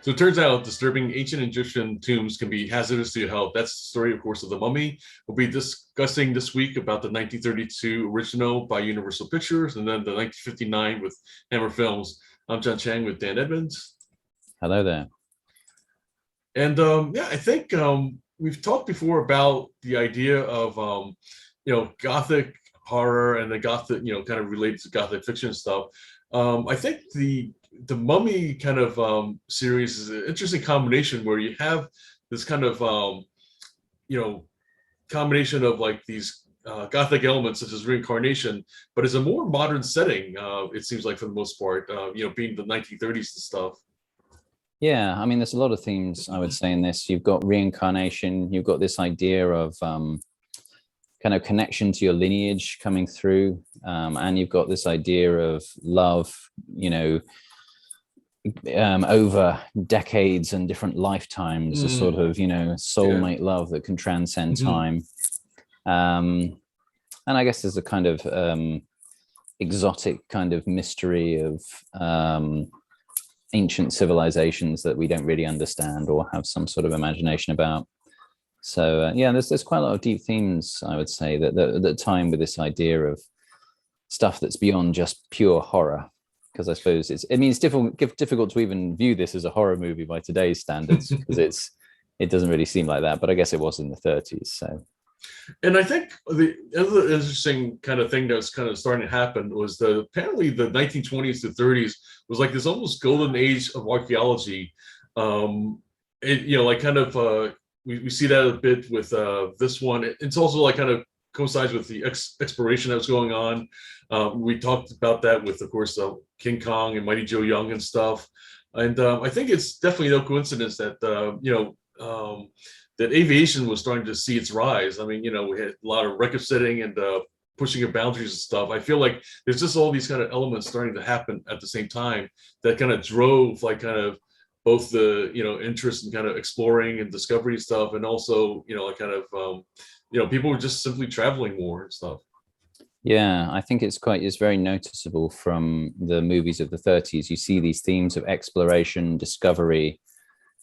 So it turns out disturbing ancient Egyptian tombs can be hazardous to your health. That's the story, of course, of The Mummy. We'll be discussing this week about the 1932 original by Universal Pictures and then the 1959 with Hammer Films. I'm John Chang with Dan Edmonds. Hello there. And yeah, I think we've talked before about the idea of, Gothic horror and the Gothic, kind of related to Gothic fiction stuff. I think the Mummy kind of series is an interesting combination where you have this kind of combination of like these Gothic elements such as reincarnation, but it's a more modern setting. It seems like for the most part, being the 1930s and stuff. Yeah, I mean, there's a lot of themes I would say in this. You've got reincarnation, you've got this idea of kind of connection to your lineage coming through, and you've got this idea of love, over decades and different lifetimes, a sort of, soulmate love that can transcend time. And I guess there's a kind of exotic kind of mystery of ancient civilizations that we don't really understand or have some sort of imagination about. So there's quite a lot of deep themes, I would say, that time with this idea of stuff that's beyond just pure horror. Because I suppose it's difficult to even view this as a horror movie by today's standards, because it doesn't really seem like that. But I guess it was in the 30s. So, and I think the other interesting kind of thing that was kind of starting to happen was apparently the 1920s to 30s was like this almost golden age of archaeology. We see that a bit with this one. It's also like kind of coincides with the exploration that was going on. We talked about that with, of course, King Kong and Mighty Joe Young and stuff. And I think it's definitely no coincidence that, that aviation was starting to see its rise. I mean, we had a lot of record setting and pushing of boundaries and stuff. I feel like there's just all these kind of elements starting to happen at the same time that kind of drove like kind of both the, interest in kind of exploring and discovery stuff. And also, people were just simply traveling more and stuff. Yeah, I think it's very noticeable from the movies of the 30s. You see these themes of exploration, discovery,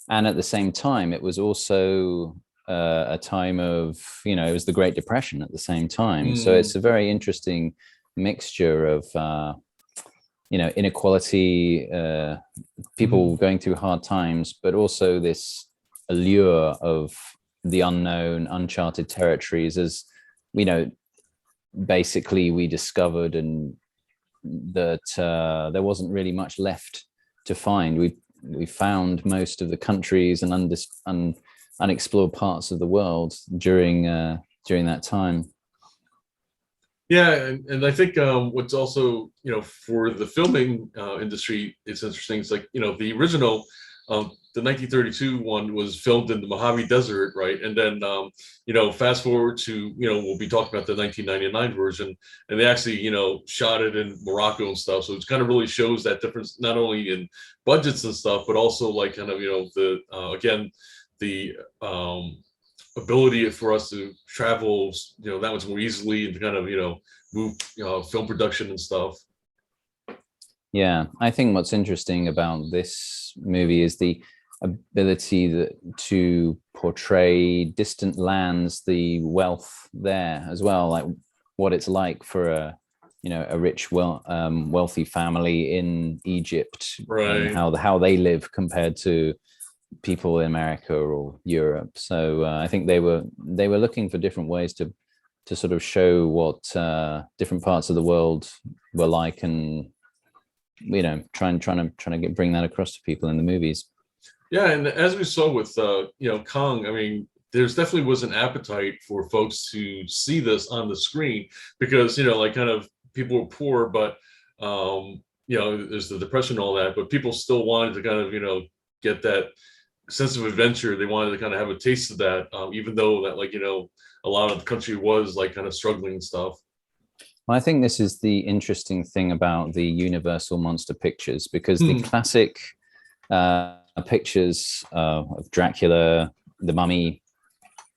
and at the same time, it was also a time of, it was the Great Depression at the same time. So it's a very interesting mixture of, inequality, people going through hard times, but also this allure of the unknown, uncharted territories, as basically we discovered and that there wasn't really much left to find. We found most of the countries and unexplored parts of the world during that time. Yeah, and I think what's also, for the filming industry, it's interesting. It's like, the original, the 1932 one was filmed in the Mojave Desert, right? And then, fast forward to, we'll be talking about the 1999 version, and they actually, shot it in Morocco and stuff. So it kind of really shows that difference, not only in budgets and stuff, but also like kind of, the ability for us to travel, that much more easily and to kind of, move, film production and stuff. Yeah, I think what's interesting about this movie is the ability to portray distant lands, the wealth there as well, like what it's like for a rich, wealthy family in Egypt, right? And how they live compared to people in America or Europe. So I think they were looking for different ways to sort of show what different parts of the world were like, and trying to bring that across to people in the movies. Yeah, and as we saw with Kong, I mean, there's definitely was an appetite for folks to see this on the screen because kind of people were poor, but there's the depression and all that, but people still wanted to kind of get that sense of adventure. They wanted to kind of have a taste of that, even though that a lot of the country was like kind of struggling and stuff. Well, I think this is the interesting thing about the Universal monster pictures, because the classic pictures of Dracula, the Mummy,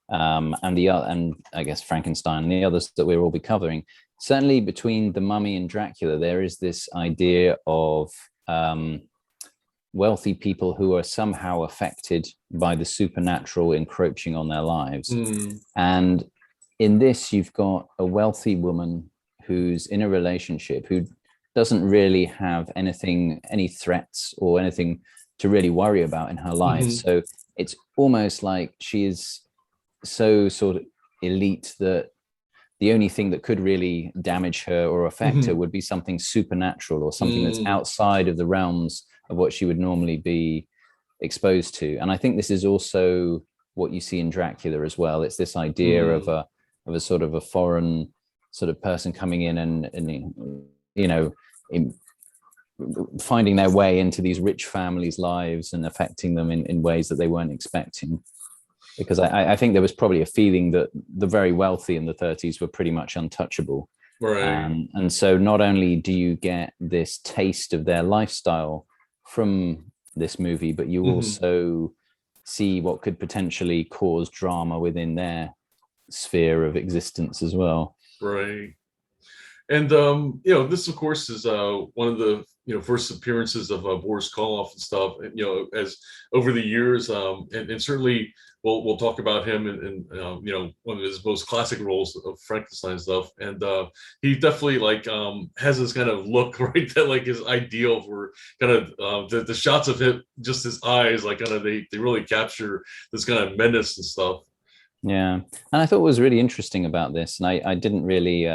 and I guess Frankenstein and the others that we'll all be covering, certainly between the Mummy and Dracula, there is this idea of wealthy people who are somehow affected by the supernatural encroaching on their lives. And in this, you've got a wealthy woman who's in a relationship who doesn't really have any threats or anything to really worry about in her life. So it's almost like she is so sort of elite that the only thing that could really damage her or affect her would be something supernatural or something that's outside of the realms of what she would normally be exposed to. And I think this is also what you see in Dracula as well. It's this idea of a sort of a foreign sort of person coming in and you know, finding their way into these rich families' lives and affecting them in ways that they weren't expecting. Because I think there was probably a feeling that the very wealthy in the 30s were pretty much untouchable. Right. And so not only do you get this taste of their lifestyle from this movie, but you also see what could potentially cause drama within their sphere of existence as well. Right. And you know, this of course is one of the first appearances of Boris Karloff and stuff. And you know, as over the years, and certainly we'll talk about him in you know, one of his most classic roles of Frankenstein stuff. And he definitely like has this kind of look, right, that like is ideal for kind of the shots of him, just his eyes, like kind of they really capture this kind of menace and stuff. Yeah, and I thought what was really interesting about this, and I didn't really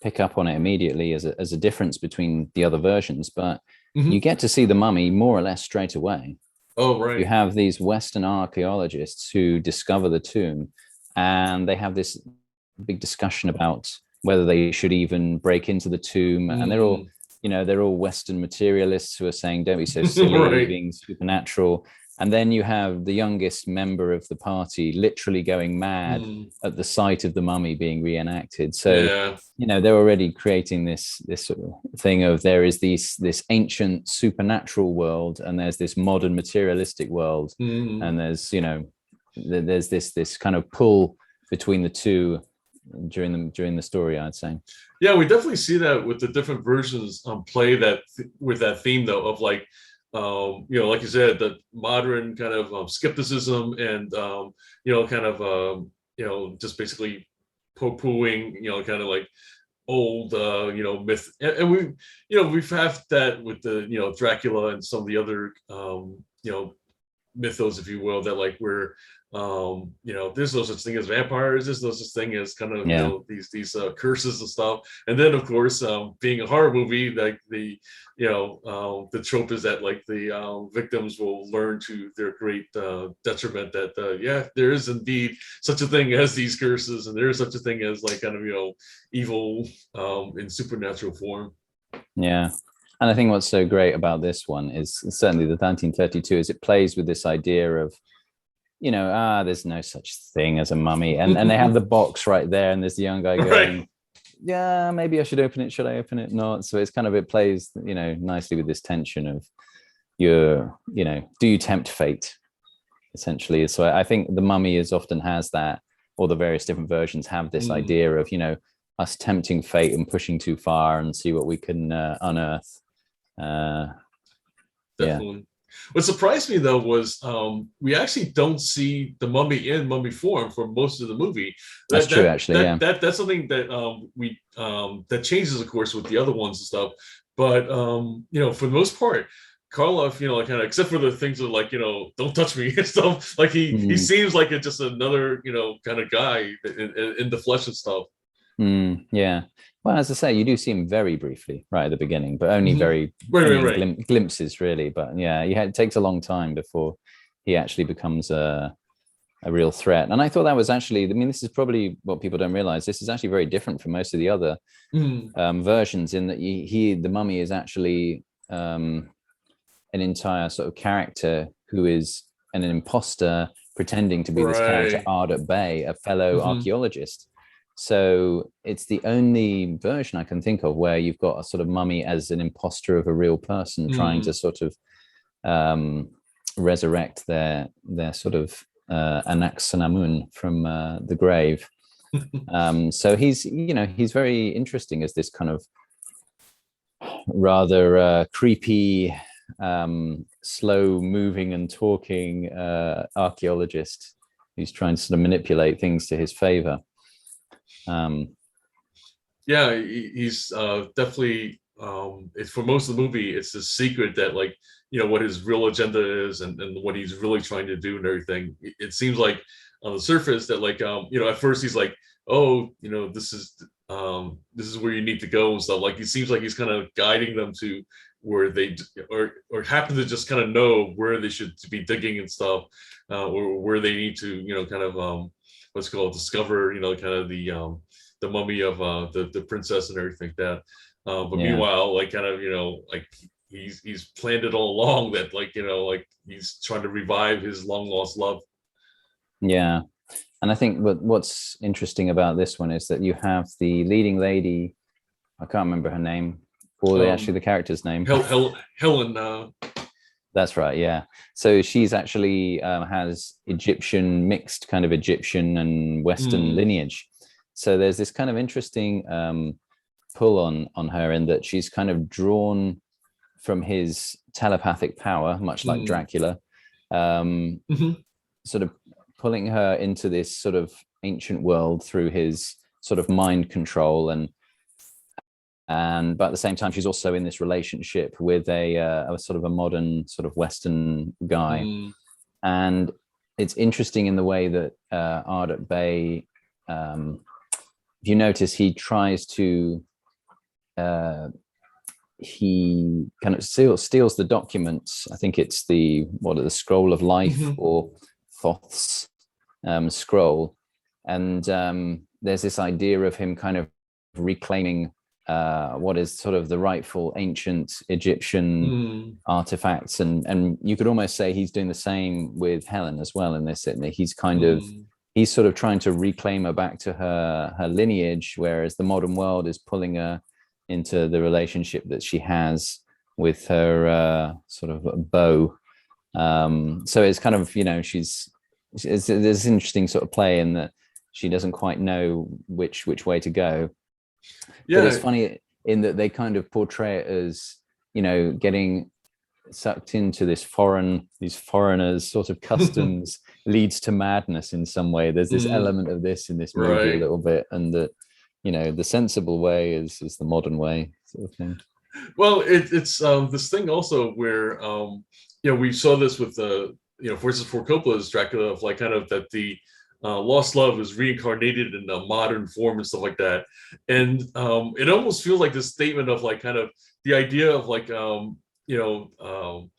pick up on it immediately as a difference between the other versions, but you get to see the mummy more or less straight away. Oh, right. You have these Western archaeologists who discover the tomb, and they have this big discussion about whether they should even break into the tomb. And they're all, you know, they're all Western materialists who are saying, don't be so silly, Right. being supernatural. And then you have the youngest member of the party literally going mad at the sight of the mummy being reenacted. So, you know, they're already creating this sort of thing of there is this ancient supernatural world, and there's this modern materialistic world, and there's, you know, there's this kind of pull between the two during the story, I'd say. Yeah, we definitely see that with the different versions play that with that theme though of like. You know, like you said, the modern kind of skepticism and you know, kind of you know, just basically poo-pooing, you know, kind of like old you know, myth, and we, you know, we've had that with the, you know, Dracula and some of the other you know, mythos, if you will, that like we're you know, there's no such thing as vampires, there's no such thing as kind of you know, these curses and stuff. And then of course being a horror movie, like the, you know, the trope is that like the victims will learn to their great detriment that yeah, there is indeed such a thing as these curses, and there is such a thing as like kind of, you know, evil in supernatural form. Yeah. And I think what's so great about this one is certainly the 1932 is it plays with this idea of, you know, there's no such thing as a mummy. And they have the box right there, and there's the young guy going, yeah, maybe I should open it. Should I open it? Not. So it's kind of, it plays, you know, nicely with this tension of you know, do you tempt fate, essentially. So I think the mummy is often has that, or the various different versions have this idea of, you know, us tempting fate and pushing too far and see what we can unearth. Definitely. What surprised me though was we actually don't see the mummy in mummy form for most of the movie. That's true, actually. That's something that we that changes, of course, with the other ones and stuff. But you know, for the most part, Karloff, you know, like kind of, except for the things of like, you know, don't touch me and stuff. Like he seems like it's just another, you know, kind of guy in the flesh and stuff. Yeah. Well, as I say, you do see him very briefly right at the beginning, but only very glimpses, really. But yeah, it takes a long time before he actually becomes a real threat. And I thought that was actually, I mean, this is probably what people don't realize. This is actually very different from most of the other versions, in that the mummy is actually an entire sort of character who is an imposter pretending to be this character, Ardent Bay, a fellow archaeologist. So it's the only version I can think of where you've got a sort of mummy as an imposter of a real person trying to sort of resurrect their sort of Anck-su-namun from the grave. So he's, you know, he's very interesting as this kind of rather creepy slow moving and talking archaeologist who's trying to sort of manipulate things to his favor. Yeah, he's definitely it's for most of the movie, it's the secret that like, you know, what his real agenda is and what he's really trying to do and everything. It seems like on the surface that like you know, at first he's like, oh, you know, this is where you need to go and stuff. Like he seems like he's kind of guiding them to where they or happen to just kind of know where they should be digging and stuff, or where they need to, you know, kind of what's it called, discover, you know, kind of the mummy of the princess and everything like that. But meanwhile, like kind of, you know, like he's planned it all along that like, you know, like he's trying to revive his long lost love. Yeah. And I think what's interesting about this one is that you have the leading lady, I can't remember her name, or actually the character's name. Helen. That's right, yeah. So she's actually has mixed kind of Egyptian and Western lineage. So there's this kind of interesting pull on her in that she's kind of drawn from his telepathic power, much like Dracula, sort of pulling her into this sort of ancient world through his sort of mind control, but at the same time she's also in this relationship with a sort of a modern sort of Western guy. And it's interesting in the way that Ardit Bey, if you notice, he tries to he kind of steals the documents. I think it's the scroll of life or Thoth's scroll, and there's this idea of him kind of reclaiming what is sort of the rightful ancient Egyptian artifacts, and you could almost say he's doing the same with Helen as well in this. He's kind of he's sort of trying to reclaim her back to her lineage, whereas the modern world is pulling her into the relationship that she has with her sort of beau. So it's kind of, you know, there's this interesting sort of play in that she doesn't quite know which way to go. But it's funny in that they kind of portray it as, you know, getting sucked into these foreigners sort of customs leads to madness in some way. There's this element of this in this movie a little bit, and that, you know, the sensible way is the modern way sort of thing. Well, it's this thing also where you know, we saw this with the, you know, Francis Ford Coppola's Dracula, of like kind of that the lost love is reincarnated in a modern form and stuff like that. And it almost feels like this statement of like kind of the idea of like you know,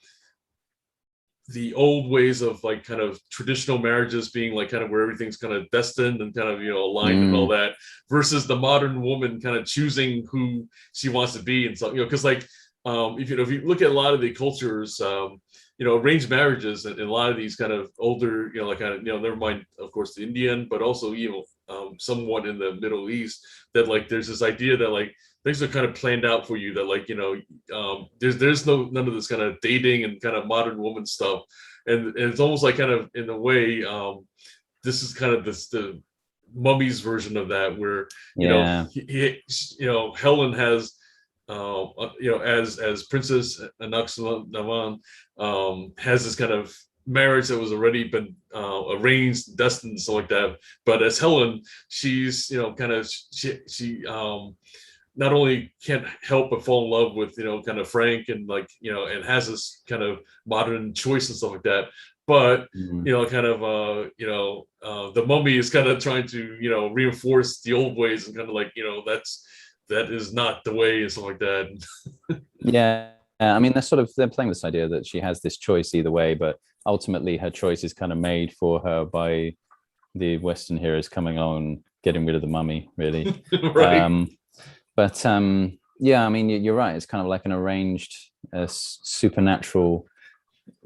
the old ways of like kind of traditional marriages being like kind of where everything's kind of destined and kind of, you know, aligned and all that, versus the modern woman kind of choosing who she wants to be and stuff, you know, because like if you look at a lot of the cultures, you know, arranged marriages and a lot of these kind of older, you know, like kind of, you know, never mind, of course, the Indian, but also, you know, somewhat in the Middle East, that like there's this idea that like things are kind of planned out for you, that like, you know, there's none of this kind of dating and kind of modern woman stuff, and it's almost like kind of in a way this is kind of the Mummy's version of that, where you know, you know, Helen has you know, as Princess Anck-su-namun has this kind of marriage that was already been arranged, destined, and stuff like that. But as Helen, she's, you know, kind of she not only can't help but fall in love with, you know, kind of Frank, and like, you know, and has this kind of modern choice and stuff like that. But you know, kind of you know, the Mummy is kind of trying to, you know, reinforce the old ways and kind of like, you know, that is not the way and stuff like that. Yeah, I mean, they're playing this idea that she has this choice either way, but ultimately her choice is kind of made for her by the Western heroes coming on, getting rid of the mummy, really. But yeah, I mean, you're right. It's kind of like an arranged, supernatural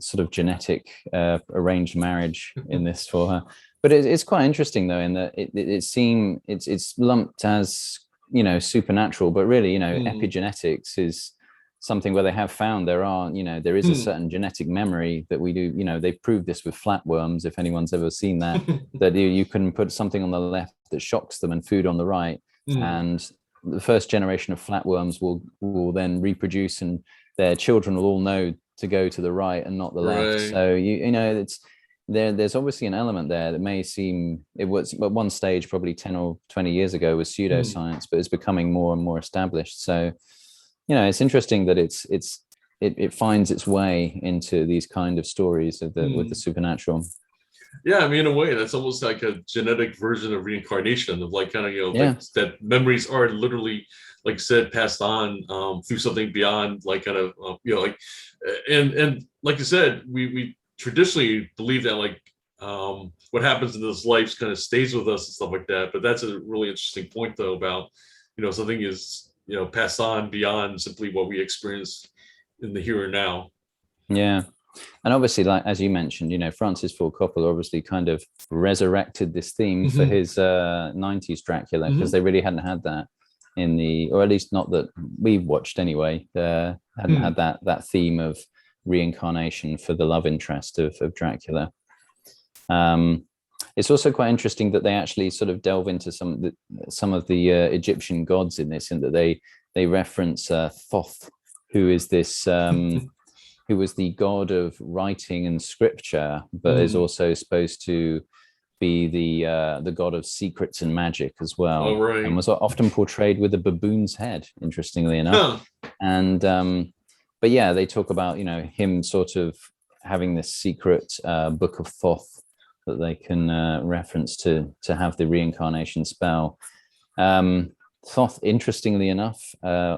sort of genetic arranged marriage in this for her. But it's quite interesting though, in that it's lumped as, you know, supernatural, but really, you know, epigenetics is something where they have found there is a certain genetic memory that we do. You know, they've proved this with flatworms, if anyone's ever seen that, that you can put something on the left that shocks them and food on the right, and the first generation of flatworms will then reproduce, and their children will all know to go to the right and not the left. Right. So you know it's there's obviously an element there that may seem, it was at one stage probably 10 or 20 years ago was pseudoscience, but it's becoming more and more established. So you know, it's interesting that it finds its way into these kind of stories of with the supernatural. Yeah, I mean, in a way, that's almost like a genetic version of reincarnation, of like kind of, Yeah. like, that memories are literally, like said, passed on through something beyond, like kind of, like, and like you said, we traditionally believe that, like, what happens in this life kind of stays with us and stuff like that. But that's a really interesting point, though, about, something is, passed on beyond simply what we experience in the here and now. Yeah. And obviously, like as you mentioned, Francis Ford Coppola obviously kind of resurrected this theme for his 90s Dracula, because they really hadn't had that in or at least not that we've watched anyway. Hadn't had that theme of reincarnation for the love interest of Dracula. It's also quite interesting that they actually sort of delve into some of the Egyptian gods in this, in that they reference Thoth, who is this who was the god of writing and scripture, but is also supposed to be the god of secrets and magic as well. Oh, right. And was often portrayed with a baboon's head, interestingly enough. And but yeah, they talk about him sort of having this secret book of Thoth that they can reference to have the reincarnation spell. Thoth, interestingly enough,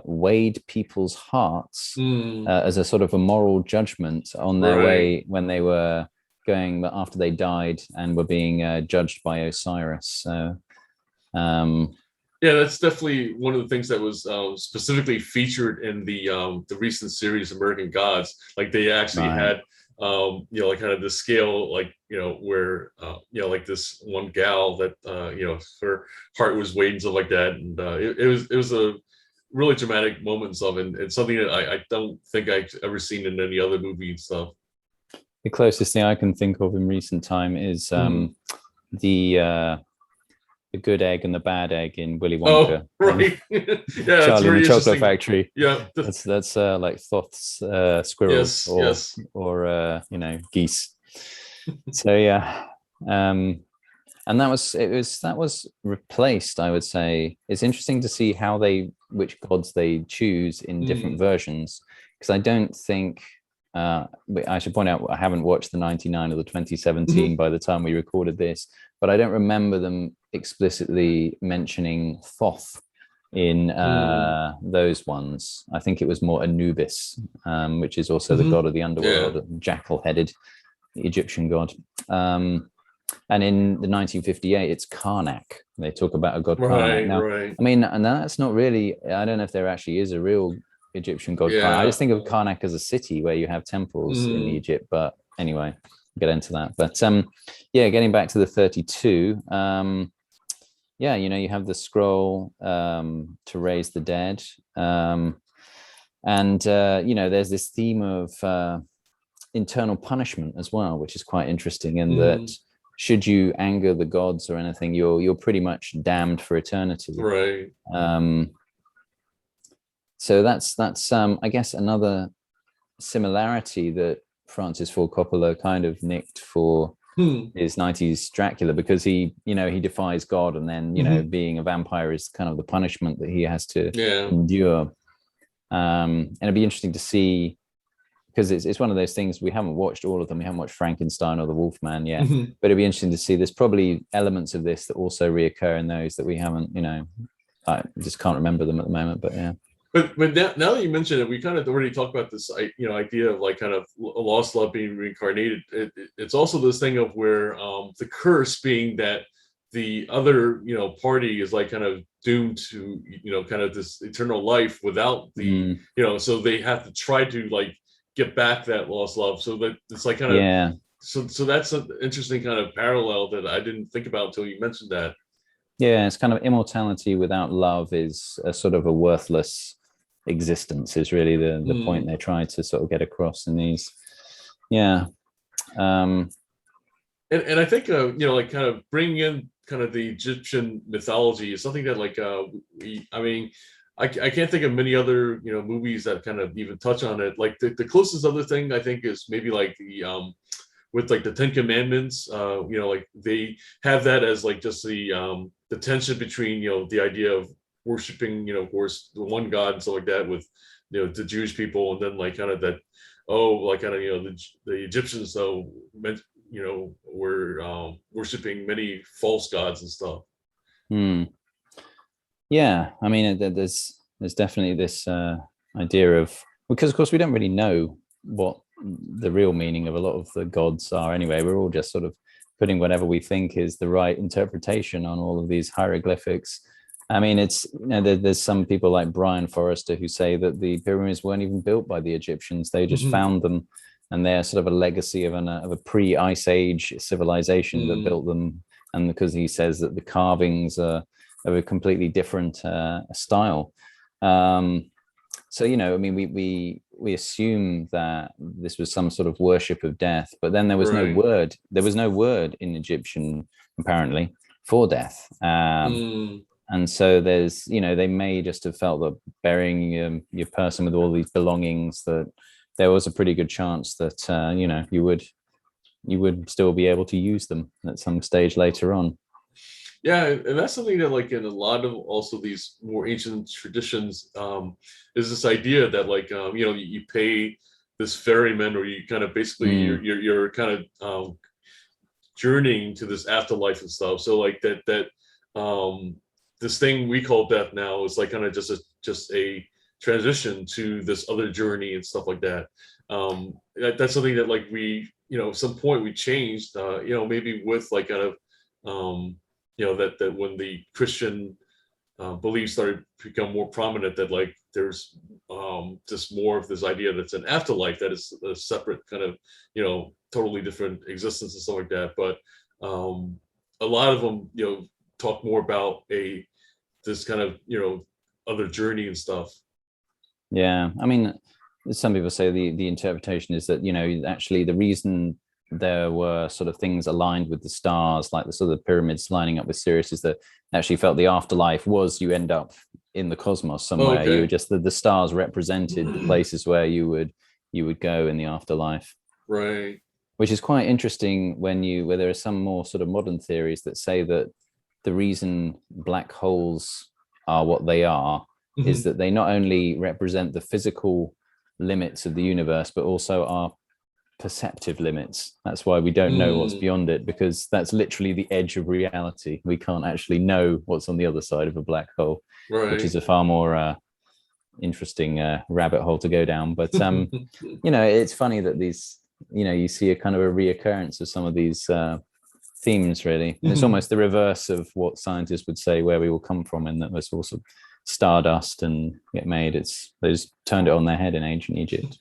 weighed people's hearts as a sort of a moral judgment on their way when they were going, after they died and were being judged by Osiris. So, yeah, that's definitely one of the things that was specifically featured in the recent series American Gods. Like, they actually had like kind of the scale, like, where like this one gal that her heart was weighed and stuff like that, and it was a really dramatic moment and stuff, and something that I don't think I've ever seen in any other movie and stuff. The closest thing I can think of in recent time is the good egg and the bad egg in Willy Wonka. Oh, right. Yeah, Charlie and the Chocolate Factory. Yeah, that's like Thoth's squirrels, or geese. So yeah, and that was replaced, I would say. It's interesting to see which gods they choose in different versions, because I don't think I should point out I haven't watched the 99 or the 2017 by the time we recorded this, but I don't remember them explicitly mentioning Thoth in those ones. I think it was more Anubis, which is also the god of the underworld, jackal-headed Egyptian god. And in the 1958, it's Karnak. They talk about a god Karnak. Now, I mean, and that's not really, I don't know if there actually is a real Egyptian god Karnak. I just think of Karnak as a city where you have temples in Egypt, but anyway, we'll get into that. But getting back to the 32, you have the scroll to raise the dead, and there's this theme of internal punishment as well, which is quite interesting, in that should you anger the gods or anything, you're pretty much damned for eternity. Right. So that's I guess another similarity that Francis Ford Coppola kind of nicked for his 90s Dracula, because he defies God, and then being a vampire is kind of the punishment that he has to endure. And it'd be interesting to see, because it's one of those things, we haven't watched all of them. We haven't watched Frankenstein or the Wolfman yet, but it'd be interesting to see. There's probably elements of this that also reoccur in those that we haven't, I just can't remember them at the moment, but yeah. But now that you mention it, we kind of already talked about this, idea of like kind of a lost love being reincarnated. It's also this thing of where the curse being that the other, party is like kind of doomed to, kind of this eternal life without the, so they have to try to like get back that lost love. So that it's like kind of, so that's an interesting kind of parallel that I didn't think about until you mentioned that. Yeah, it's kind of immortality without love is a sort of a worthless existence, is really the point they try to sort of get across in these. And I think like kind of bringing in kind of the Egyptian mythology is something that like I can't think of many other movies that kind of even touch on it. Like the closest other thing I think is maybe like the with like the Ten Commandments. Like they have that as like just the tension between the idea of worshiping of course the one God and stuff like that with the Jewish people, and then like kind of that like kind of the Egyptians though meant were worshiping many false gods and stuff. Yeah, I mean, there's definitely this idea of, because of course we don't really know what the real meaning of a lot of the gods are anyway. We're all just sort of putting whatever we think is the right interpretation on all of these hieroglyphics. I mean, it's there's some people like Brian Forrester who say that the pyramids weren't even built by the Egyptians; they just found them, and they're sort of a legacy of a pre-Ice Age civilization that built them. And because he says that the carvings are of a completely different style. So I mean, we assume that this was some sort of worship of death, but then there was no word. There was no word in Egyptian apparently for death. And so there's, they may just have felt that burying your person with all these belongings, that there was a pretty good chance that you would still be able to use them at some stage later on. Yeah, and that's something that like in a lot of also these more ancient traditions is this idea that like you pay this ferryman, or you kind of basically you're kind of journeying to this afterlife and stuff. So like that this thing we call death now is like kind of just a transition to this other journey and stuff like that. That's something that like we at some point we changed maybe with like kind of that when the Christian beliefs started to become more prominent, that like there's just more of this idea that's an afterlife that is a separate kind of totally different existence and stuff like that. But a lot of them talk more about this kind of other journey and stuff. Yeah, I mean, some people say the interpretation is that actually the reason there were sort of things aligned with the stars, like the sort of pyramids lining up with Sirius, is that actually felt the afterlife was you end up in the cosmos somewhere. You were just the stars represented the places where you would go in the afterlife. Right. Which is quite interesting where there are some more sort of modern theories that say that the reason black holes are what they are is that they not only represent the physical limits of the universe, but also our perceptive limits. That's why we don't know what's beyond it, because that's literally the edge of reality. We can't actually know what's on the other side of a black hole, which is a far more interesting rabbit hole to go down. But it's funny that these you see a kind of a reoccurrence of some of these themes, really. And it's almost the reverse of what scientists would say where we will come from, in that we're sort of stardust and get made. They just turned it on their head in ancient Egypt.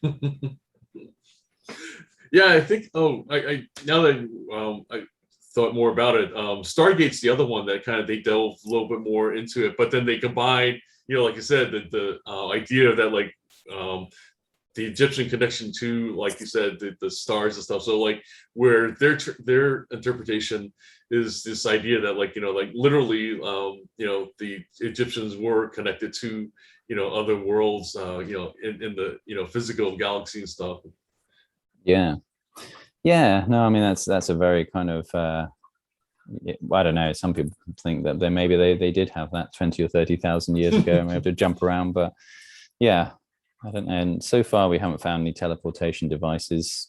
Yeah, I think. I now that I thought more about it, Stargate's the other one that kind of they delve a little bit more into it, but then they combine, like you said, the idea that like the Egyptian connection to, like you said, the stars and stuff. So like where their interpretation is this idea that like like literally the Egyptians were connected to other worlds in the physical galaxy and stuff. Yeah, no, I mean that's a very kind of I don't know, some people think that maybe they did have that 20 or 30,000 years ago and we have to jump around, but yeah, I don't know. And so far we haven't found any teleportation devices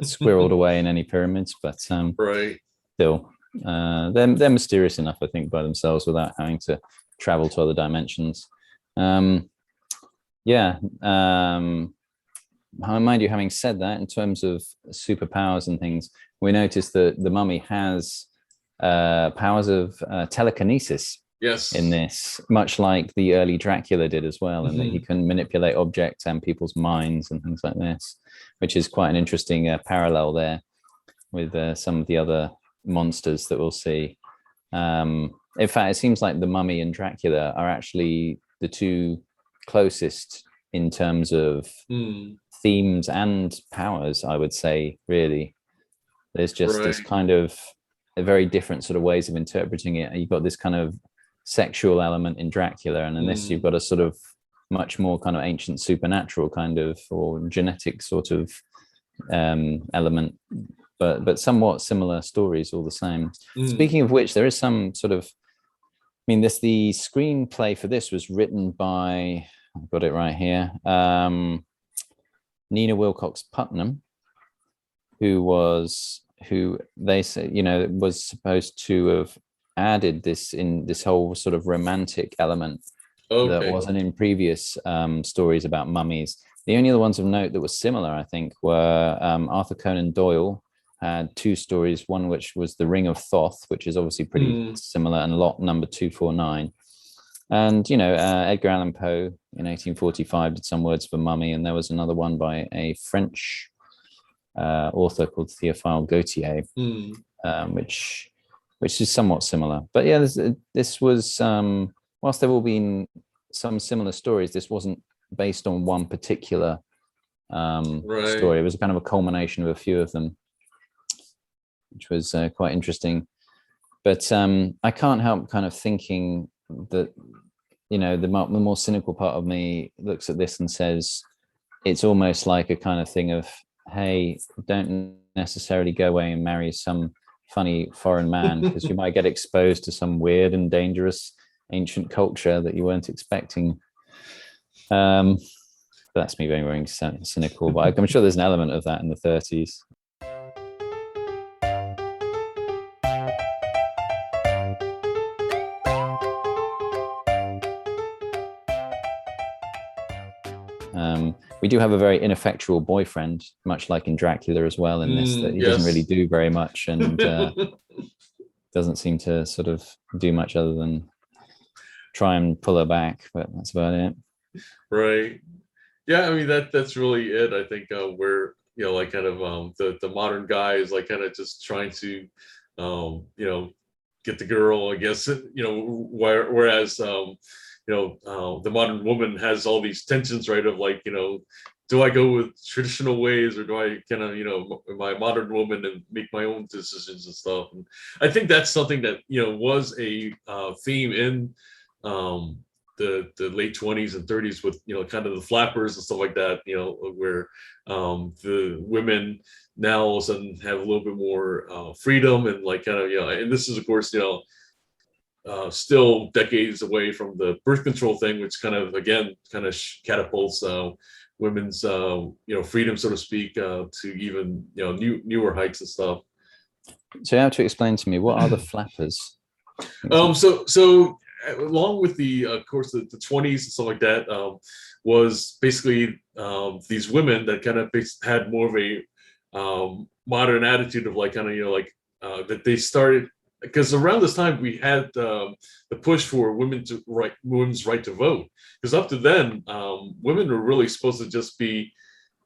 squirreled away in any pyramids, but still they're mysterious enough, I think, by themselves without having to travel to other dimensions. Mind you, having said that, in terms of superpowers and things, we noticed that the mummy has powers of telekinesis. Yes. In this, much like the early Dracula did as well, and that he can manipulate objects and people's minds and things like this, which is quite an interesting parallel there with some of the other monsters that we'll see. In fact, it seems like the mummy and Dracula are actually the two closest in terms of themes and powers, I would say. Really, there's just this kind of a very different sort of ways of interpreting it. You've got this kind of sexual element in Dracula, and in this you've got a sort of much more kind of ancient supernatural kind of or genetic sort of element, but somewhat similar stories all the same. Speaking of which, there is some sort of, I mean, the screenplay for this was written by, I've got it right here, Nina Wilcox Putnam, who they say, you know, was supposed to have added this whole sort of romantic element that wasn't in previous stories about mummies. The only other ones of note that were similar, I think, were Arthur Conan Doyle had two stories, one which was The Ring of Thoth, which is obviously pretty similar, and lot number 249. And, you know, Edgar Allan Poe in 1845 did some words for mummy, and there was another one by a French author called Théophile Gautier, which is somewhat similar. But yeah, this was, whilst there will be some similar stories, this wasn't based on one particular story. It was kind of a culmination of a few of them, which was quite interesting. But I can't help kind of thinking that, you know, the more cynical part of me looks at this and says it's almost like a kind of thing of, hey, don't necessarily go away and marry some funny foreign man, because you might get exposed to some weird and dangerous ancient culture that you weren't expecting. That's me being very cynical, but I'm sure there's an element of that in the 30s. We do have a very ineffectual boyfriend, much like in Dracula as well, in this, that he doesn't really do very much, and doesn't seem to sort of do much other than try and pull her back, but that's about it. Right. Yeah, I mean, that's really it. I think where, you know, like kind of the modern guy is like kind of just trying to you know, get the girl, I guess, you know, whereas you know, the modern woman has all these tensions, right, of like, you know, do I go with traditional ways, or do I kind of, you know, my modern woman and make my own decisions and stuff? And I think that's something that, you know, was a theme in the late 20s and 30s with, you know, kind of the flappers and stuff like that, you know, where the women now all of a sudden have a little bit more freedom, and like kind of, you know, and this is of course, you know, still decades away from the birth control thing, which kind of, again, kind of catapults women's, you know, freedom, so to speak, to even, you know, newer heights and stuff. So you have to explain to me, what are the flappers? So along with the, of course, the 20s and stuff like that, was basically these women that kind of had more of a modern attitude of like kind of, you know, like that they started, because around this time we had the push for women's right to vote, because up to then women were really supposed to just be,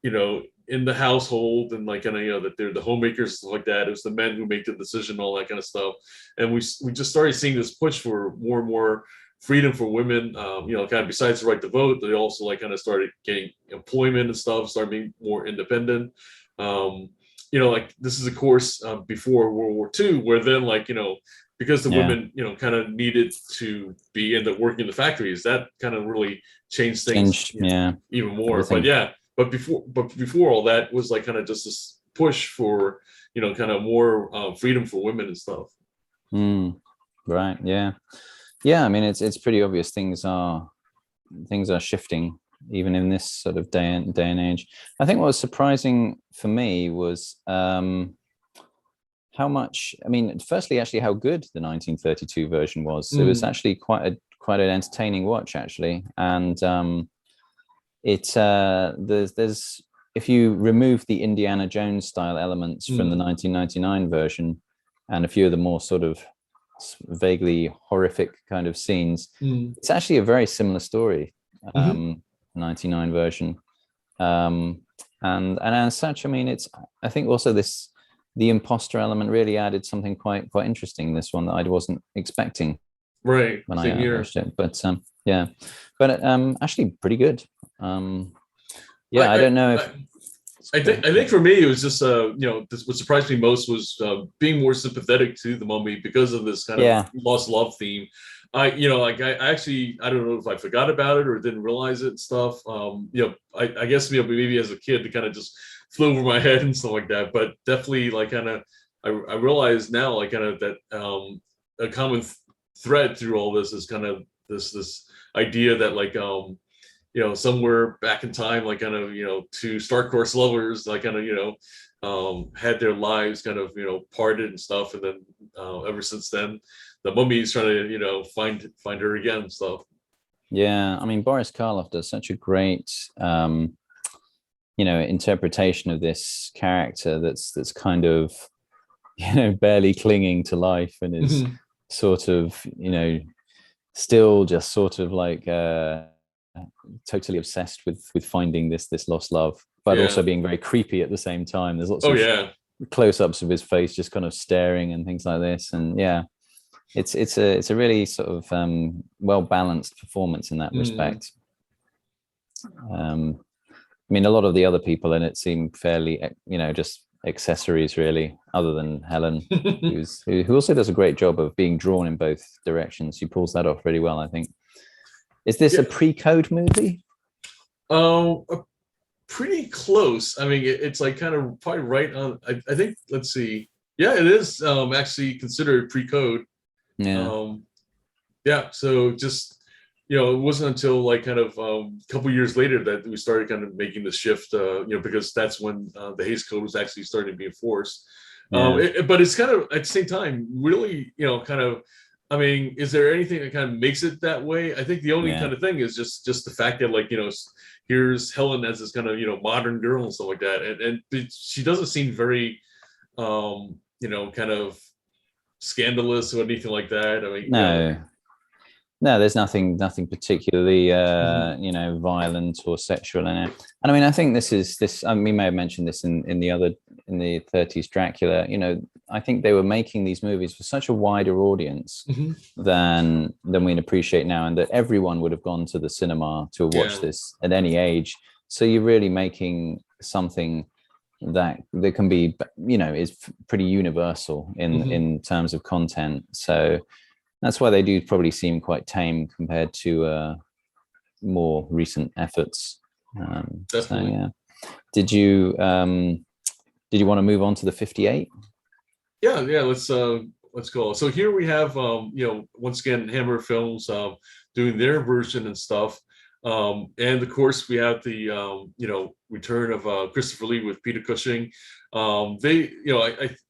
you know, in the household, and like kind of, you know, that they're the homemakers, stuff like that. It was the men who make the decision, all that kind of stuff. And we just started seeing this push for more and more freedom for women, you know, kind of besides the right to vote, they also like kind of started getting employment and stuff, started being more independent. You know, like this is of course before World War II, where then like, you know, because the women, you know, kind of needed to be in the working in the factories, that kind of really changed things, you know, even more. Everything. But yeah, but before all that was like kind of just this push for, you know, kind of more freedom for women and stuff. Right. Yeah. Yeah. I mean, it's pretty obvious things are shifting even in this sort of day and age. I think what was surprising for me was how much, I mean, firstly, actually how good the 1932 version was. It was actually quite an entertaining watch, actually. And there's if you remove the Indiana Jones style elements from the 1999 version and a few of the more sort of vaguely horrific kind of scenes, it's actually a very similar story. 99 version, and as such, I mean, I think also the imposter element really added something quite interesting, this one, that I wasn't expecting, right, when I watched it. But yeah, but actually pretty good. I don't know if I think for me it was just what surprised me most was being more sympathetic to the mummy because of this kind of lost love theme. I actually I don't know if I forgot about it or didn't realize it and stuff. I guess maybe as a kid it kind of just flew over my head and stuff like that. But definitely like kind of I realize now like kind of that a common thread through all this is kind of this idea that like somewhere back in time, like kind of, two star-crossed lovers, like kind of, had their lives kind of, parted and stuff. And then ever since then, the mummy's trying to, find her again and stuff. Yeah, I mean, Boris Karloff does such a great, interpretation of this character that's kind of, barely clinging to life and is sort of, still just sort of like totally obsessed with finding this lost love, but also being very creepy at the same time. There's lots of close-ups of his face just kind of staring and things like this, and it's a really sort of well-balanced performance in that respect. I mean, a lot of the other people in it seem fairly just accessories really, other than Helen, who also does a great job of being drawn in both directions. She pulls that off really well, I think. Is this a pre-code movie? Pretty close. I mean, it's like kind of probably right on. I think. Let's see. Yeah, it is actually considered pre-code. Yeah. So just it wasn't until like kind of a couple years later that we started kind of making the shift. Because that's when the Hays Code was actually starting to be enforced. But it's kind of at the same time really kind of. I mean, is there anything that kind of makes it that way? I think the only kind of thing is just the fact that like here's Helen as this kind of modern girl and stuff like that, and she doesn't seem very kind of scandalous or anything like that. I mean, no, there's nothing particularly violent or sexual in it. And I mean, I think this. I mean, we may have mentioned this in the 30s Dracula. I think they were making these movies for such a wider audience than we'd appreciate now, and that everyone would have gone to the cinema to watch this at any age. So you're really making something that can be, is pretty universal in terms of content. So that's why they do probably seem quite tame compared to more recent efforts. Definitely. So, Did you want to move on to the 58? Yeah. Let's go. So here we have once again Hammer Films doing their version and stuff. And of course we have the return of Christopher Lee with Peter Cushing. They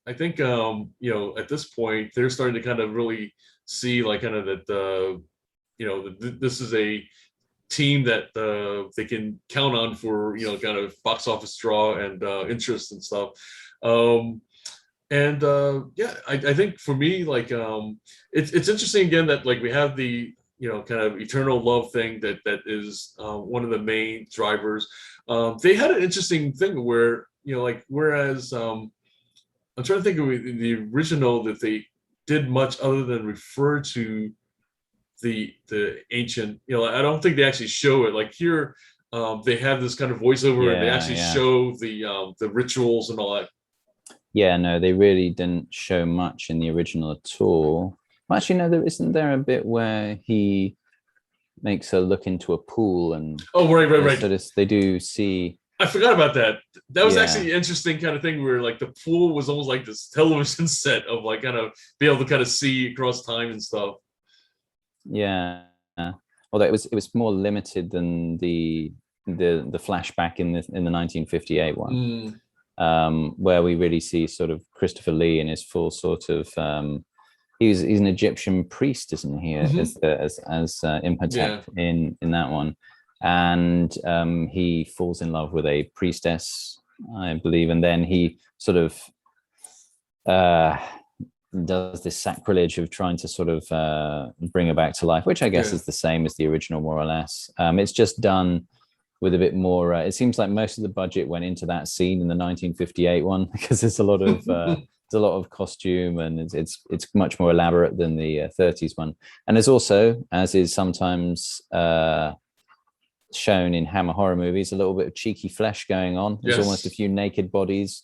I think at this point they're starting to kind of really see like kind of that this is a team that they can count on for kind of box office draw and interest and stuff. I think for me like it's interesting again that like we have the kind of eternal love thing that is one of the main drivers. They had an interesting thing where like whereas I'm trying to think of the original that they did much other than refer to the ancient, I don't think they actually show it. Like here they have this kind of voiceover and they actually show the rituals and all that. Yeah, no, they really didn't show much in the original at all. Well, actually, no, isn't there a bit where he makes her look into a pool and right. So they do see. I forgot about that. That was actually an interesting kind of thing where like the pool was almost like this television set of like kind of be able to kind of see across time and stuff. Yeah, although it was more limited than the flashback in the 1958 one, where we really see sort of Christopher Lee in his full sort of he's an Egyptian priest, isn't he? As Imhotep in that one. And he falls in love with a priestess, I believe, and then he sort of does this sacrilege of trying to sort of bring her back to life, which I guess is the same as the original, more or less. It's just done with a bit more. It seems like most of the budget went into that scene in the 1958 one because there's a lot of there's a lot of costume and it's much more elaborate than the 30s one. And there's also, as is sometimes shown in Hammer horror movies, a little bit of cheeky flesh going on. There's almost a few naked bodies,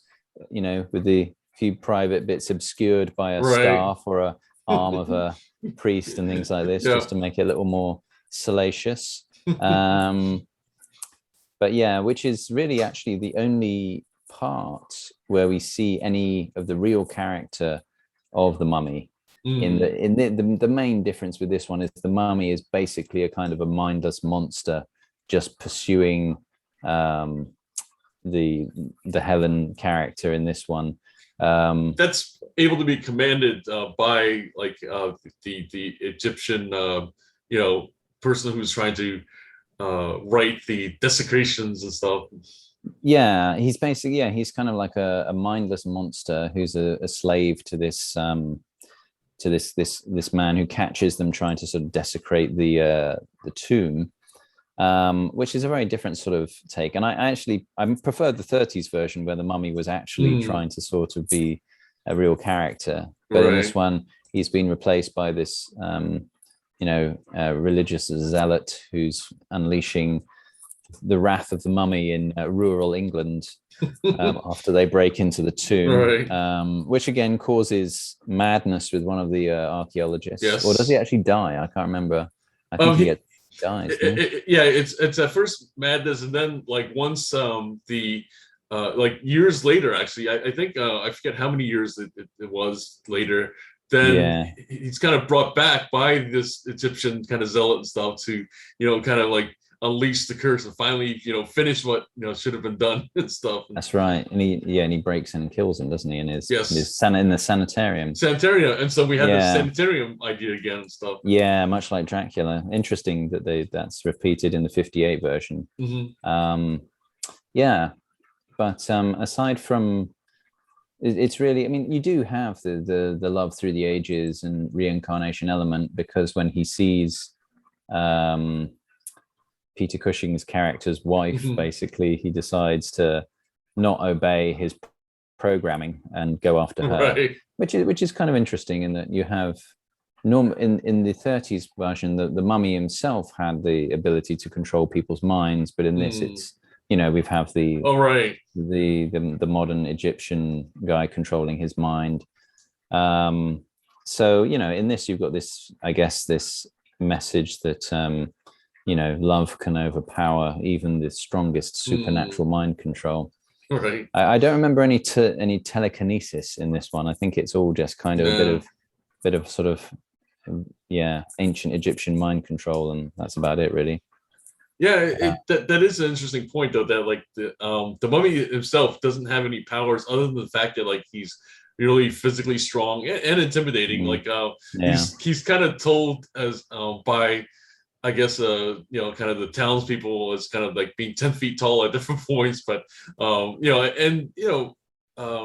with the few private bits obscured by a scarf or a arm of a priest and things like this, just to make it a little more salacious. But yeah, which is really actually the only part where we see any of the real character of the mummy. The main difference with this one is the mummy is basically a kind of a mindless monster just pursuing the Helen character in this one. That's able to be commanded by like the Egyptian person who's trying to write the desecrations and stuff. Yeah, he's basically he's kind of like a mindless monster who's a slave to this this man who catches them trying to sort of desecrate the tomb, which is a very different sort of take. And I preferred the 30s version where the mummy was actually trying to sort of be a real character, but in this one he's been replaced by this religious zealot who's unleashing the wrath of the mummy in rural England after they break into the tomb, which again causes madness with one of the archaeologists. Or does he actually die? I can't remember. I think he dies. It's at first madness, and then like once like years later, actually, I think I forget how many years it was later. Then he's kind of brought back by this Egyptian kind of zealot and stuff to kind of like unleash the curse and finally finish what should have been done and stuff. That's right. And he breaks in and kills him, doesn't he, in his in the sanitarium. And so we have the sanitarium idea again and stuff. Much like Dracula. Interesting that that's repeated in the 58 version. But aside from, it's really, I mean, you do have the love through the ages and reincarnation element, because when he sees Peter Cushing's character's wife, basically, he decides to not obey his programming and go after her, which is kind of interesting in that you have in the 30s version, the mummy himself had the ability to control people's minds, but in this it's we've have the modern Egyptian guy controlling his mind. So in this you've got this, I guess, this message that love can overpower even the strongest supernatural mind control. I don't remember any telekinesis in this one. I think it's all just kind of a bit of sort of ancient Egyptian mind control, and that's about it, really. That is an interesting point, though, that like the mummy himself doesn't have any powers other than the fact that like he's really physically strong and intimidating. Like he's kind of told as by, I guess, kind of the townspeople as kind of like being 10 feet tall at different points, but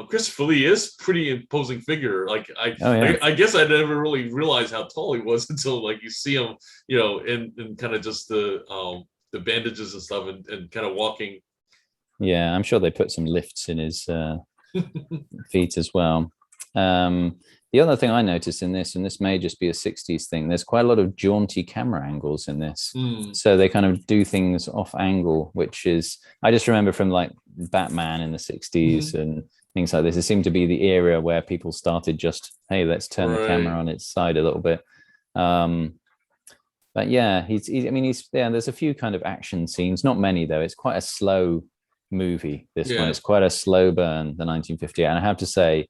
Christopher Lee is pretty imposing figure. Like I guess I never really realized how tall he was until like you see him, in kind of just the bandages and stuff and kind of walking. Yeah, I'm sure they put some lifts in his feet as well. The other thing I noticed in this, and this may just be a 60s thing, there's quite a lot of jaunty camera angles in this. So they kind of do things off angle, which is, I just remember from like Batman in the 60s and things like this. It seemed to be the era where people started just, hey, let's turn the camera on its side a little bit. But yeah, there's a few kind of action scenes, not many though. It's quite a slow movie, this one. It's quite a slow burn, the 1958. And I have to say,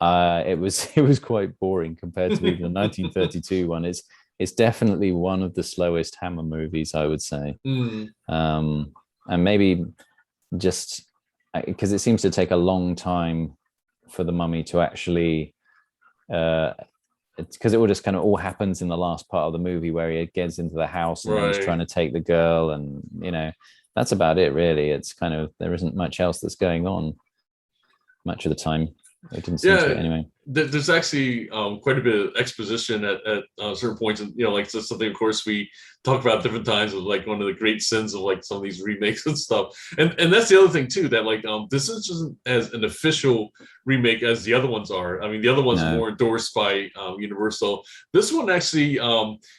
it was quite boring compared to even the 1932 one. It's definitely one of the slowest Hammer movies, I would say. And maybe just because it seems to take a long time for the mummy to actually because it all just kind of all happens in the last part of the movie where he gets into the house and he's trying to take the girl, and that's about it, really. It's kind of, there isn't much else that's going on much of the time. It didn't seem to, anyway. there's actually quite a bit of exposition at certain points, and like that's something, of course, we talk about different times of like one of the great sins of like some of these remakes and stuff. And that's the other thing too, that like this isn't as an official remake as the other ones are. I mean, the other ones are No. more endorsed by Universal. This one actually,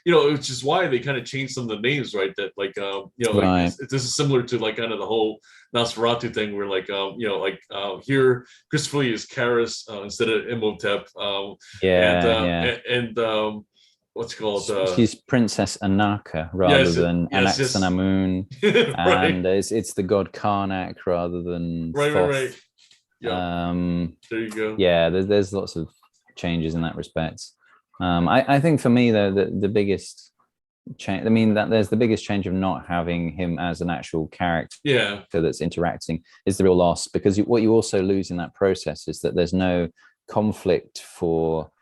which is why they kind of changed some of the names, right? That like Right. this is similar to like kind of the whole Nosferatu thing, where like here Christopher Lee is Karis instead of Imhotep, Yeah. and what's it called? She's Princess Ananka rather Yes, than yes, Anck-su-namun, right, and it's the god Karnak rather than right. Thoth. Yeah, there you go. Yeah, there's lots of changes in that respect. I think for me though, the biggest change, I mean, that there's the biggest change of not having him as an actual character Yeah, that's interacting is the real loss, because what you also lose in that process is that there's no conflict for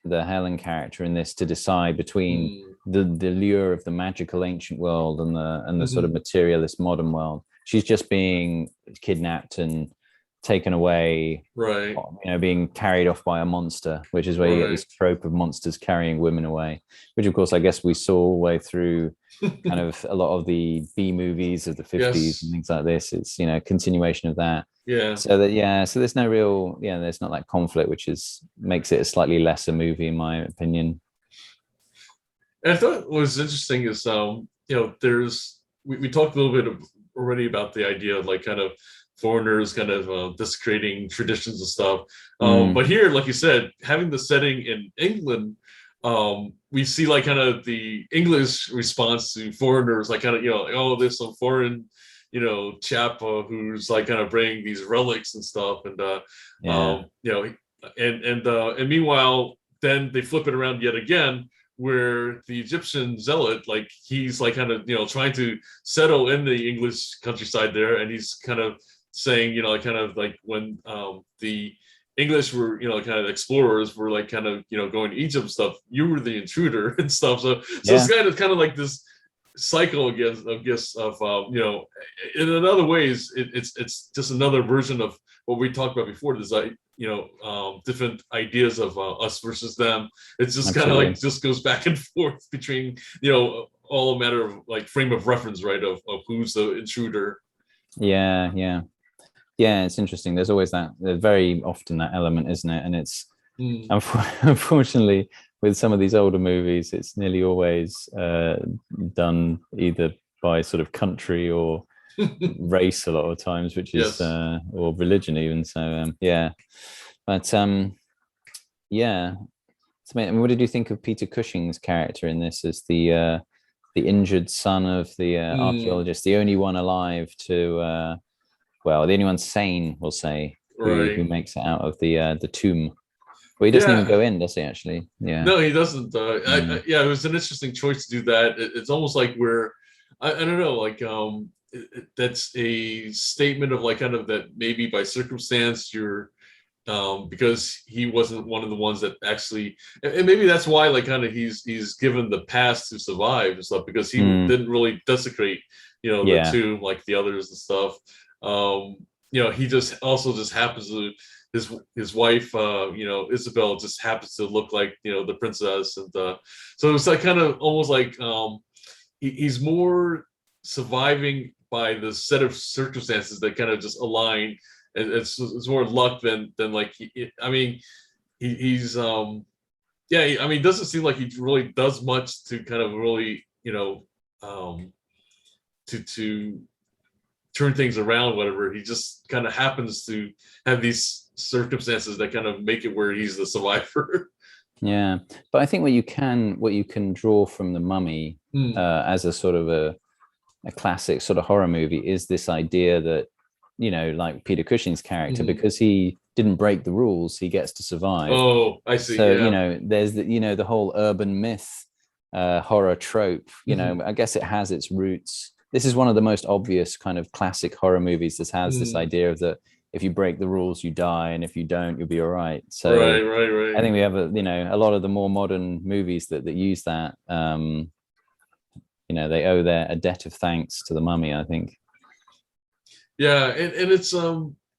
the Helen character in this to decide between the lure of the magical ancient world and the sort of materialist modern world. She's just being kidnapped and taken away, right. being carried off by a monster, which is where you get this trope of monsters carrying women away, which of course I guess we saw all the way through kind of a lot of the B movies of the 50s and things like this. It's continuation of that. So there's no real there's not that conflict, which makes it a slightly lesser movie in my opinion. And I thought what was interesting is there's we talked a little bit already about the idea of like kind of foreigners kind of desecrating traditions and stuff. But here, like you said, having the setting in England, we see like kind of the English response to foreigners, like kind of oh, there's some foreign chap who's like kind of bringing these relics and stuff, and and meanwhile then they flip it around yet again, where the Egyptian zealot, like he's like kind of trying to settle in the English countryside there, and he's kind of saying kind of like when the English were kind of explorers were like kind of going to Egypt and stuff, you were the intruder and stuff. So it's kind of like this cycle again, I guess, of in other ways it's just another version of what we talked about before. There's like different ideas of us versus them. It's just kind of like just goes back and forth between all a matter of like frame of reference, right, of who's the intruder. It's interesting. There's always that, very often that element, isn't it? And it's unfortunately with some of these older movies, it's nearly always done either by sort of country or race a lot of times, which is or religion even. So but so I mean, what did you think of Peter Cushing's character in this as the injured son of the archaeologist, the only one alive to the only one sane, we'll say, who makes it out of the tomb? Well, he doesn't even go in, does he, actually? No, he doesn't. It was an interesting choice to do that. It's almost like I don't know, like that's a statement of like kind of that maybe by circumstance you're because he wasn't one of the ones that actually, and maybe that's why like kind of he's given the pass to survive and stuff, because he didn't really desecrate the tomb like the others and stuff. He just happens to, his wife Isobel just happens to look like the princess, and so it's like kind of almost like he's more surviving by the set of circumstances that kind of just align. It's more luck than like he's it doesn't seem like he really does much to kind of really to turn things around, whatever. He just kind of happens to have these circumstances that kind of make it where he's the survivor. But I think what you can draw from The Mummy as a sort of a classic sort of horror movie is this idea that like Peter Cushing's character, because he didn't break the rules, he gets to survive. Oh, I see. So there's the whole urban myth horror trope. I guess it has its roots. This is one of the most obvious kind of classic horror movies that has this idea of that if you break the rules, you die, and if you don't, you'll be all right. So right. I think we have a lot of the more modern movies that use that. They owe a debt of thanks to The Mummy, I think. And it's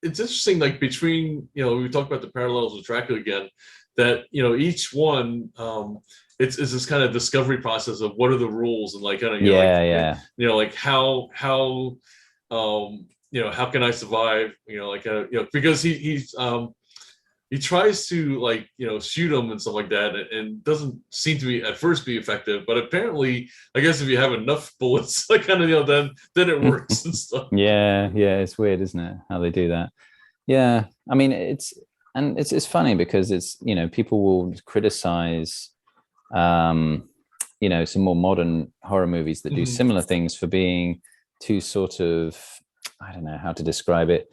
it's interesting, like between, we talked about the parallels with Dracula again, that each one, it's this kind of discovery process of what are the rules, and like kind of like how how can I survive, because he tries to like shoot him and stuff like that, and doesn't seem to be at first be effective, but apparently I guess if you have enough bullets, like kind of then it works and stuff. Yeah, it's weird, isn't it, how they do that? Yeah, I mean, it's funny because it's people will criticize some more modern horror movies that do similar things for being too sort of, I don't know how to describe it,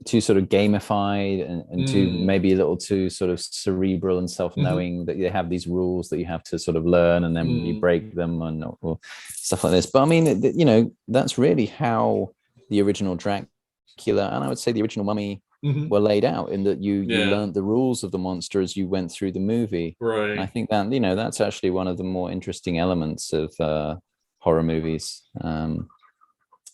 too sort of gamified and too maybe a little too sort of cerebral and self-knowing, that they have these rules that you have to sort of learn and then you break them or stuff like this. But I mean, that's really how the original Dracula, and I would say the original Mummy, were laid out, in that you learned the rules of the monster as you went through the movie. Right. And I think that that's actually one of the more interesting elements of horror movies.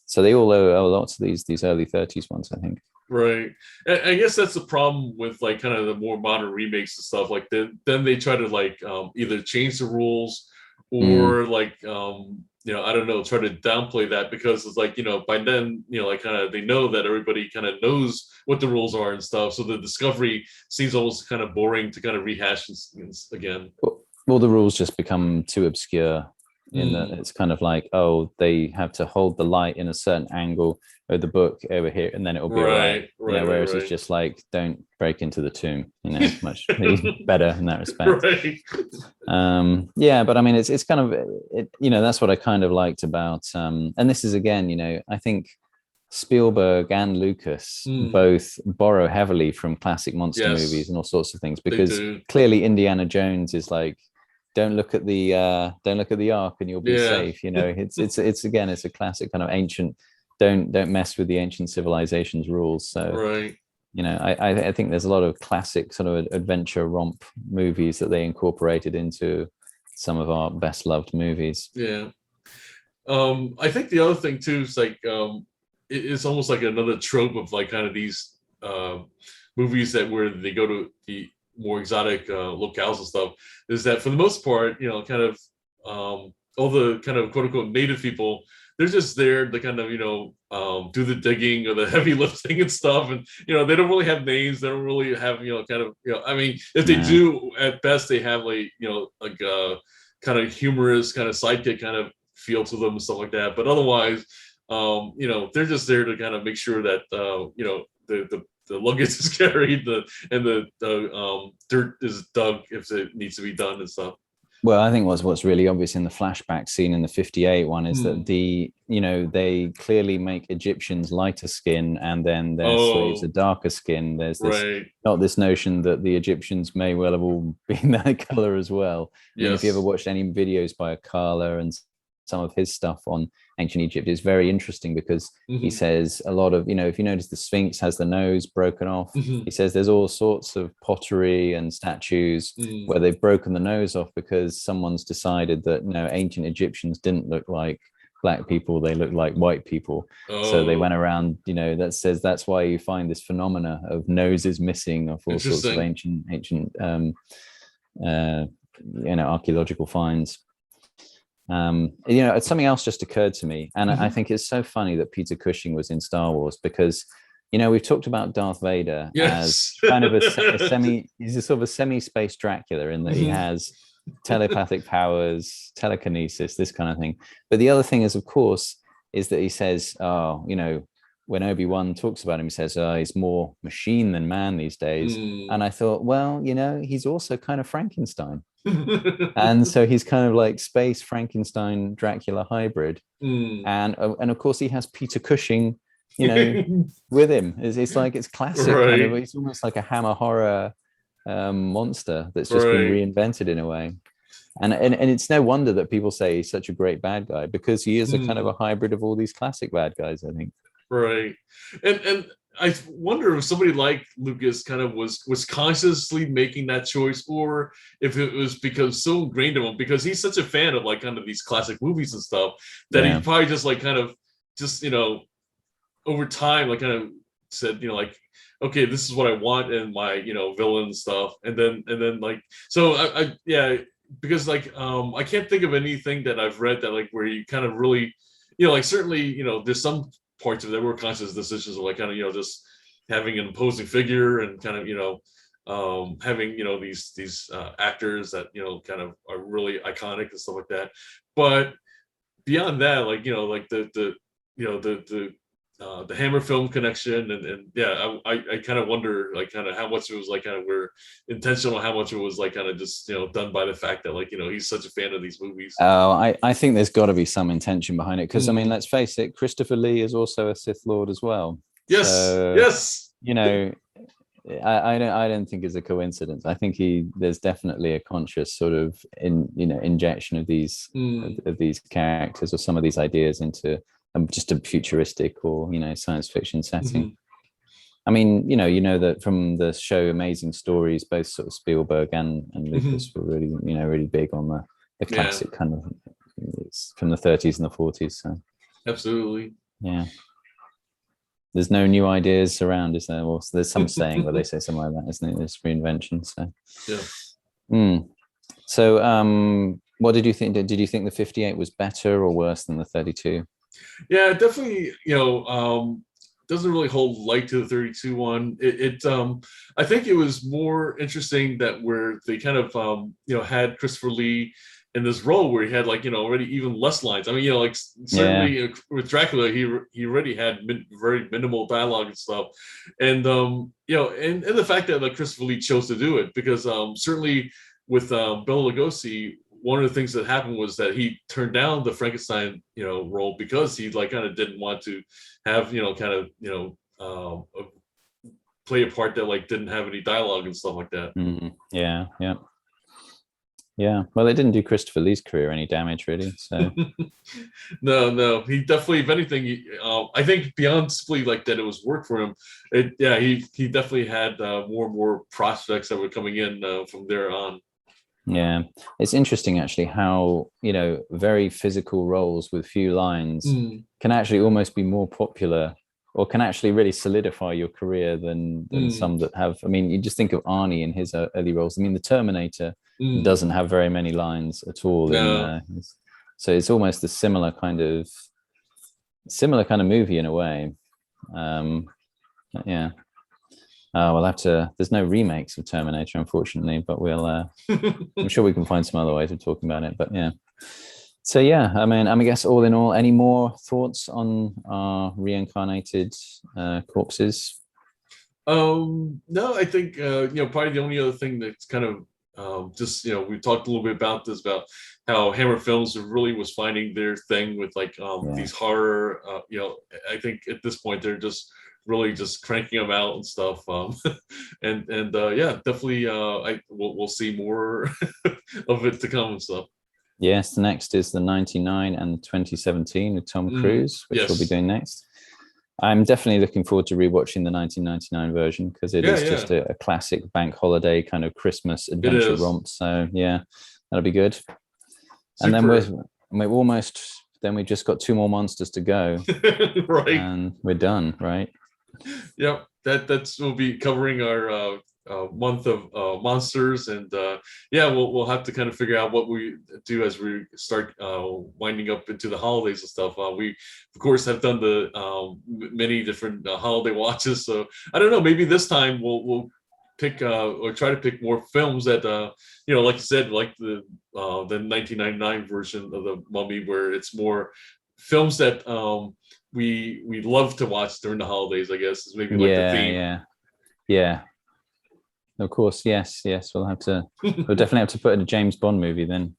So they all owe lots of these early 30s ones, I think. Right. I guess that's the problem with like kind of the more modern remakes and stuff. Like then they try to like either change the rules or like I don't know, try to downplay that, because it's like by then like kind of they know that everybody kind of knows what the rules are and stuff. So the discovery seems almost kind of boring to kind of rehash again. Well, the rules just become too obscure. In that it's kind of like, oh, they have to hold the light in a certain angle of the book over here, and then it'll be right. Whereas it's just like, don't break into the tomb. Much better in that respect. Right. But I mean, it's kind of that's what I kind of liked about. And this is again, I think Spielberg and Lucas both borrow heavily from classic monster movies and all sorts of things, because clearly Indiana Jones is like, don't look at the ark and you'll be safe. It's again, it's a classic kind of ancient, don't mess with the ancient civilization's rules. So right. I think there's a lot of classic sort of adventure romp movies that they incorporated into some of our best loved movies. I think the other thing too is like it's almost like another trope of like kind of these movies where they go to the more exotic locales and stuff, is that for the most part, kind of all the kind of quote unquote native people, they're just there to kind of do the digging or the heavy lifting and stuff, and they don't really have names, they don't really have kind of I mean, if they do, at best they have like like a kind of humorous kind of sidekick kind of feel to them and stuff like that, but otherwise they're just there to kind of make sure that the luggage is carried, and the dirt is dug if it needs to be done and stuff. Well, I think what's really obvious in the flashback scene in the 58 one is that they clearly make Egyptians lighter skin and then their slaves a darker skin. There's this not this notion that the Egyptians may well have all been that color as well. Yes. And if you ever watched any videos by Akala and some of his stuff on ancient Egypt, is very interesting, because he says a lot of, if you notice, the Sphinx has the nose broken off. He says there's all sorts of pottery and statues where they've broken the nose off because someone's decided that ancient Egyptians didn't look like black people, they looked like white people. So they went around, that says that's why you find this phenomena of noses missing of all sorts of ancient archaeological finds. Something else just occurred to me, and I think it's so funny that Peter Cushing was in Star Wars, because we've talked about Darth Vader as kind of he's a sort of a semi-space Dracula, in that he has telepathic powers, telekinesis, this kind of thing. But the other thing is, of course, is that he says, when Obi-Wan talks about him, he says, he's more machine than man these days. And I thought, well, he's also kind of Frankenstein. And so he's kind of like space Frankenstein Dracula hybrid. And of course he has Peter Cushing, with him. It's like, it's classic kind of, it's almost like a Hammer horror monster that's just been reinvented in a way. And it's no wonder that people say he's such a great bad guy, because he is a kind of a hybrid of all these classic bad guys, I think. Right. And I wonder if somebody like Lucas kind of was consciously making that choice, or if it was because so ingrained in him, because he's such a fan of like kind of these classic movies and stuff, that he probably just like kind of just over time like kind of said like okay, this is what I want in my, villain stuff. And then like, so yeah, because like, I can't think of anything that I've read that like, where you kind of really, like certainly, there's some parts of it that were conscious decisions of like kind of, just having an imposing figure and kind of, having, these actors that, kind of are really iconic and stuff like that. But beyond that, like, like the Hammer film connection, and yeah, I kind of wonder like kind of how much it was like kind of were intentional, how much it was like kind of just done by the fact that like he's such a fan of these movies. Oh, I think there's got to be some intention behind it, because I mean, let's face it, Christopher Lee is also a Sith Lord as well. Yes, so, yes. I don't think it's a coincidence. I think there's definitely a conscious sort of injection of these of these characters or some of these ideas into just a futuristic or science fiction setting. I mean, that from the show Amazing Stories, both sort of Spielberg and Lucas were really really big on the classic kind of, it's from the 30s and the 40s. So absolutely, yeah. There's no new ideas around, is there? Well, there's some saying where they say something like that, isn't it? It's reinvention. So yeah. So what did you think? Did you think the 58 was better or worse than the 32? Yeah, definitely. Doesn't really hold light to the 32 one. I think it was more interesting that where they kind of had Christopher Lee in this role where he had like already even less lines. I mean, like certainly with Dracula, he already had very minimal dialogue and stuff, and and the fact that like Christopher Lee chose to do it, because certainly with Bela Lugosi, one of the things that happened was that he turned down the Frankenstein role because he like kind of didn't want to have play a part that like didn't have any dialogue and stuff like that. Yeah. Well, it didn't do Christopher Lee's career any damage, really. So no, he definitely, if anything, I think beyond simply like that it was work for him. He definitely had more and more prospects that were coming in from there on. Yeah, it's interesting actually how very physical roles with few lines can actually almost be more popular, or can actually really solidify your career than some that have. I mean, you just think of Arnie in his early roles. I mean, the Terminator doesn't have very many lines at all. No. So it's almost a similar kind of movie in a way. Yeah. We'll have to. There's no remakes of Terminator, unfortunately, but we'll. I'm sure we can find some other ways of talking about it. But yeah. So yeah, I mean, I guess all in all, any more thoughts on our reincarnated corpses? No, I think probably the only other thing that's kind of just we talked a little bit about this, about how Hammer Films really was finding their thing with like these horror. I think at this point they're just really just cranking them out and stuff. And yeah, definitely. We'll see more of it to come and stuff. Yes, the next is the 99 and 2017 with Tom Cruise, which we'll be doing next. I'm definitely looking forward to rewatching the 1999 version, because it is just a classic bank holiday kind of Christmas adventure romp. So yeah, that'll be good. Super. And then we're almost. Then we've just got 2 more monsters to go, right? And we're done, right? Yep, that's we'll be covering our month of monsters, and we'll have to kind of figure out what we do as we start winding up into the holidays and stuff. We of course have done the many different holiday watches, so I don't know, maybe this time we'll pick or try to pick more films that like you said, like the 1999 version of the Mummy, where it's more films that we love to watch during the holidays, I guess, is maybe like the theme. Yeah. Of course, yes. We'll definitely have to put in a James Bond movie then.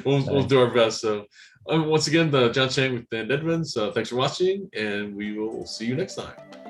We'll do our best. So once again, John Chang with Dan Edmonds. Thanks for watching, and we will see you next time.